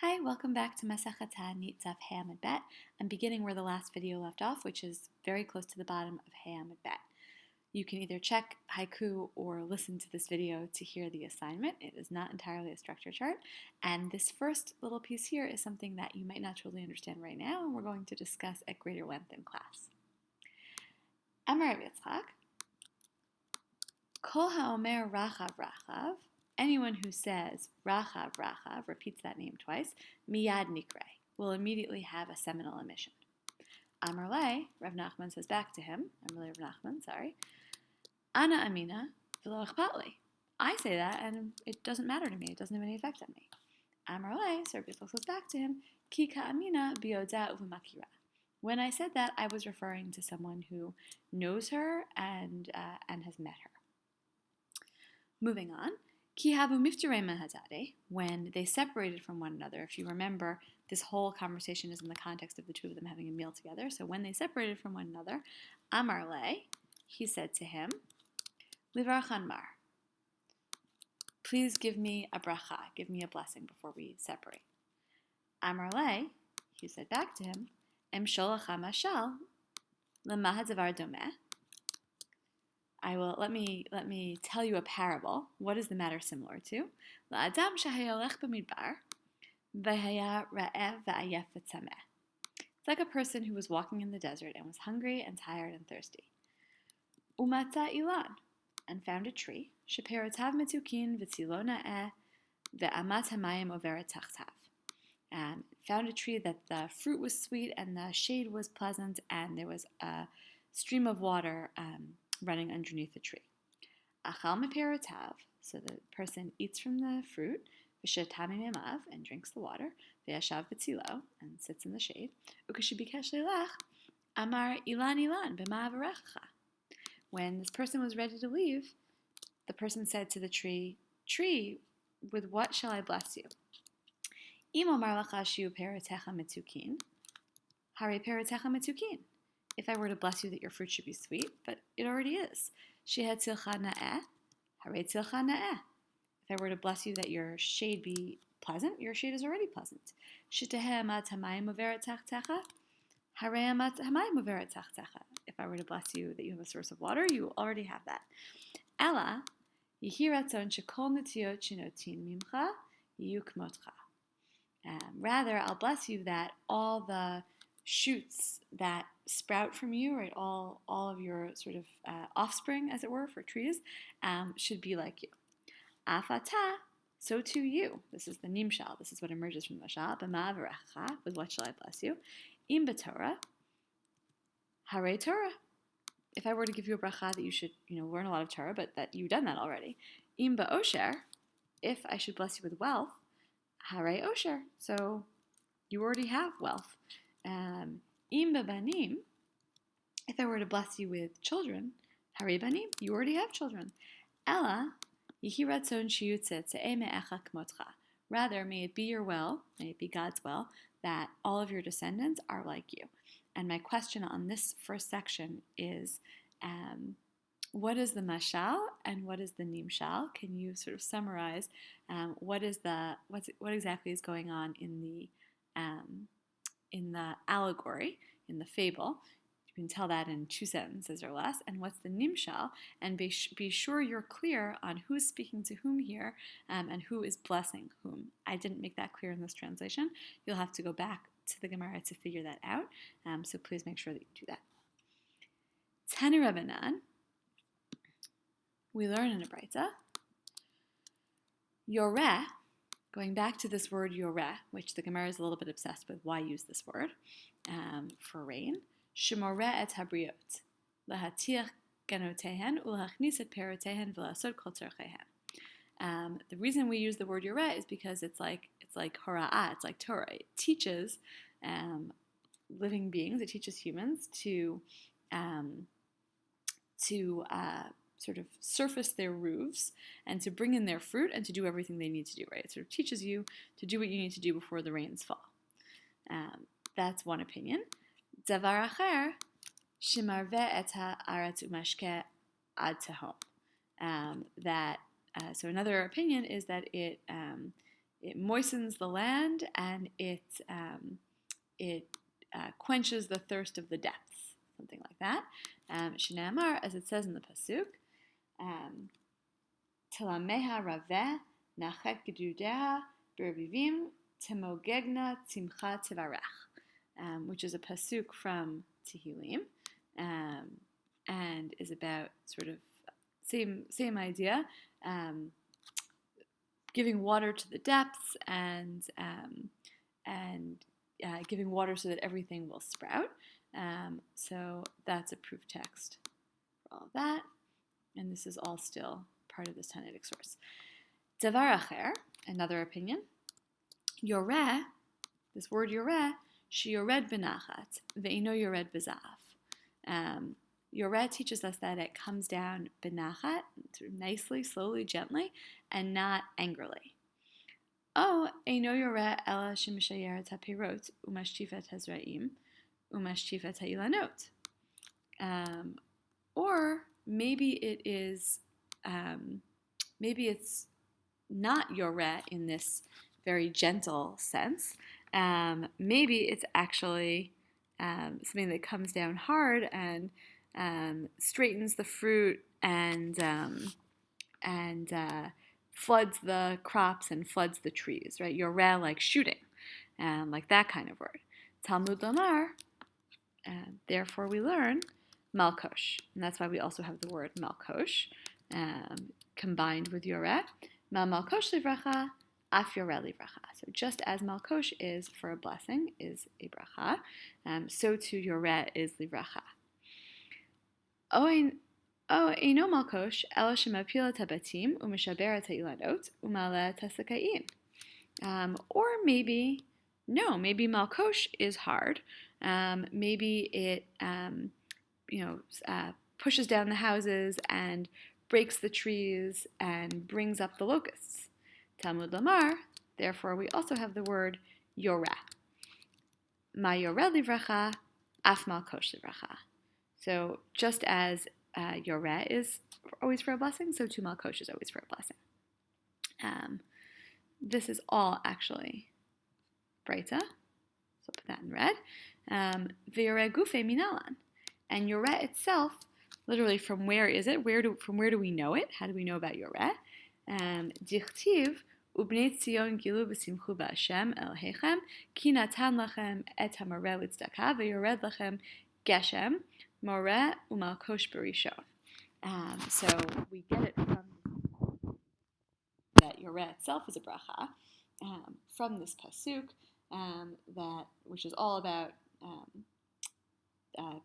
Hi, welcome back to Masechet Taanit Daf Hey Amud Bet. I'm beginning where the last video left off, which is very close to the bottom of Hey Amud Bet. You can either check haiku or listen to this video to hear the assignment. It is not entirely a structure chart. And this first little piece here is something that you might not totally understand right now, and we're going to discuss at greater length in class. Amar Rav Yitzchak, Kol ha'omer rachav rachav, anyone who says rachav rachav, repeats that name twice, miyad nikre, will immediately have a seminal emission. Amar le, Rav Nachman says back to him, Ana amina v'lo echpat li. I say that and it doesn't matter to me, it doesn't have any effect on me. Amar le, so Rav Yitzchak says back to him, ki ka'amina biyoda u'v'makira. When I said that, I was referring to someone who knows her and has met her. Moving on, Ki havu miftarei mahadade, when they separated from one another. If you remember, this whole conversation is in the context of the two of them having a meal together. So when they separated from one another, Amar le, he said to him, Livrachan mar, please give me a bracha, give me a blessing before we separate. Amar le, he said back to him, Em sholacha mashal, lemahadavar domeh. Let me tell you a parable. What is the matter similar to? La'adam shehayolech b'midbar, v'haya ra'ev v'ayef v'tzameh. It's like a person who was walking in the desert and was hungry and tired and thirsty. Umatza ilan, and found a tree. Sheperotav metukin v'tzilo na'eh ve'amat hamayim overet tachtav. Found a tree that the fruit was sweet and the shade was pleasant, and there was a stream of water running underneath the tree. Achal meperotav, so the person eats from the fruit, v'shetam memav, and drinks the water, v'yashav b'tzilo, and sits in the shade. Ukeshibikesh leilach, amar ilan ilan b'ma avarecha. When this person was ready to leave, the person said to the tree, "Tree, with what shall I bless you?" Im omar lacha shiu perotecha metukin, hare perotecha metukin. If I were to bless you that your fruit should be sweet, but it already is. Shehetzilcha na'eh, hare tzilcha na'eh. If I were to bless you that your shade be pleasant, your shade is already pleasant. Sheteheh amat hamayim overet tachtecha, hare amat hamayim overet tachtecha. If I were to bless you that you have a source of water, you already have that. Ella, yehi ratzon shekol netiot shenotin mimcha yiyu kmotcha. Rather, I'll bless you that all the shoots that sprout from you, right, all of your sort of offspring, as it were, for trees, should be like you. Afata, so too you. This is the nimshal. This is what emerges from the mashal. B'ma avarecha, with what shall I bless you? Im b'torah, hare Torah. If I were to give you a bracha that you should, learn a lot of Torah, but that you've done that already. Im ba'osher, if I should bless you with wealth, hare osher. So you already have wealth. Im banim, if I were to bless you with children, hare banim, you already have children. Ella, yihi ratzon shiyutze tze'eh me'echa kmotcha. Rather, may it be your will, may it be God's will, that all of your descendants are like you. And my question on this first section is, what is the mashal and what is the nimshal? Can you sort of summarize what exactly is going on in the allegory, in the fable? You can tell that in 2 sentences or less. And what's the nimshal? And be sure you're clear on who's speaking to whom here and who is blessing whom. I didn't make that clear in this translation. You'll have to go back to the Gemara to figure that out. So please make sure that you do that. Tanu Rabbanan, we learn in a Braita, Yoreh, going back to this word yoreh, which the Gemara is a little bit obsessed with, why use this word for rain? Shemoreh et habriot, lahatiach ganotehen, ulachnis et perotehen, v'lasod kol tzorchehen. The reason we use the word yoreh is because it's like hora'ah, it's like Torah. It teaches living beings, it teaches humans to sort of surface their roofs and to bring in their fruit and to do everything they need to do, right? It sort of teaches you to do what you need to do before the rains fall. That's one opinion. Davar acher, shemarve et ha'aretz umashke ad tehom. So another opinion is that it it moistens the land, and it quenches the thirst of the depths, something like that. Shinamar, as it says in the pasuk, Telameha Raveh Nachet Gedudea Bervivim Temogegna Tzimcha Tivarech, which is a pasuk from Tehillim, and is about sort of same idea, giving water to the depths and giving water so that everything will sprout. So that's a proof text for all of that, and this is all still part of this Taanitic source. Davar acher, another opinion. Yoreh, this word yoreh, sheyored benachat, ve'ino yored bezav. Yoreh teaches us that it comes down benachat, sort of nicely, slowly, gently, and not angrily. Oh, eino yoreh ela shemishayeret hapirot umashtifet hazraim umashtifet ha'ilanot. Or maybe it is, maybe it's not yoreh in this very gentle sense. Maybe it's actually something that comes down hard and straightens the fruit and floods the crops and floods the trees, right? Yoreh, like shooting, like that kind of word. Talmud Lomar, therefore we learn malkosh, and that's why we also have the word malkosh combined with yoreh. Ma malkosh livracha, af yoreh livracha. So just as malkosh is for a blessing, is a bracha, so too yoreh is livracha. Eino malkosh ela shemapila tabatim u'mishaberet ha'ilanot u'mala tasakayin. Or maybe malkosh is hard. Maybe it pushes down the houses and breaks the trees and brings up the locusts. Talmud Lamar, therefore we also have the word yoreh. Ma yoreh livracha, af malkosh livracha. So just as yoreh is always for a blessing, so too malkosh is always for a blessing. This is all actually Breita, so put that in red. V'yoreh gufe minalan. And yoreh itself, literally from where is it? From where do we know it? How do we know about yoreh? Dichtiv ubnei Tzion gilu b'simchu b'Hashem Elohechem ki natan lachem et hamoreh l'tzdaka v'yored lachem geshem moreh u'malkosh b'rishon. So we get it from that yoreh itself is a bracha, from this pasuk, which is all about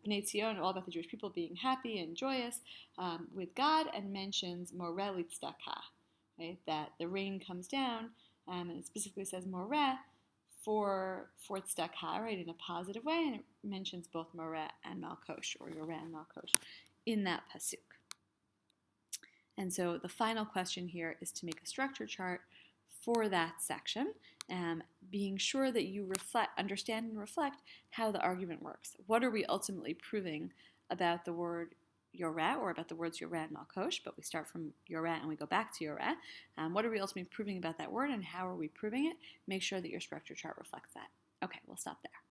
Bnei Tzion, all about the Jewish people being happy and joyous with God, and mentions moreh l'tzdaka, right? That the rain comes down, and it specifically says moreh for tzedakah, right, in a positive way, and it mentions both moreh and malkosh, or yoreh and malkosh, in that pasuk. And so the final question here is to make a structure chart for that section, being sure that you understand and reflect how the argument works. What are we ultimately proving about the word yoreh, or about the words yoreh and malkosh? But we start from yoreh and we go back to yoreh. What are we ultimately proving about that word, and how are we proving it? Make sure that your structure chart reflects that. Okay, we'll stop there.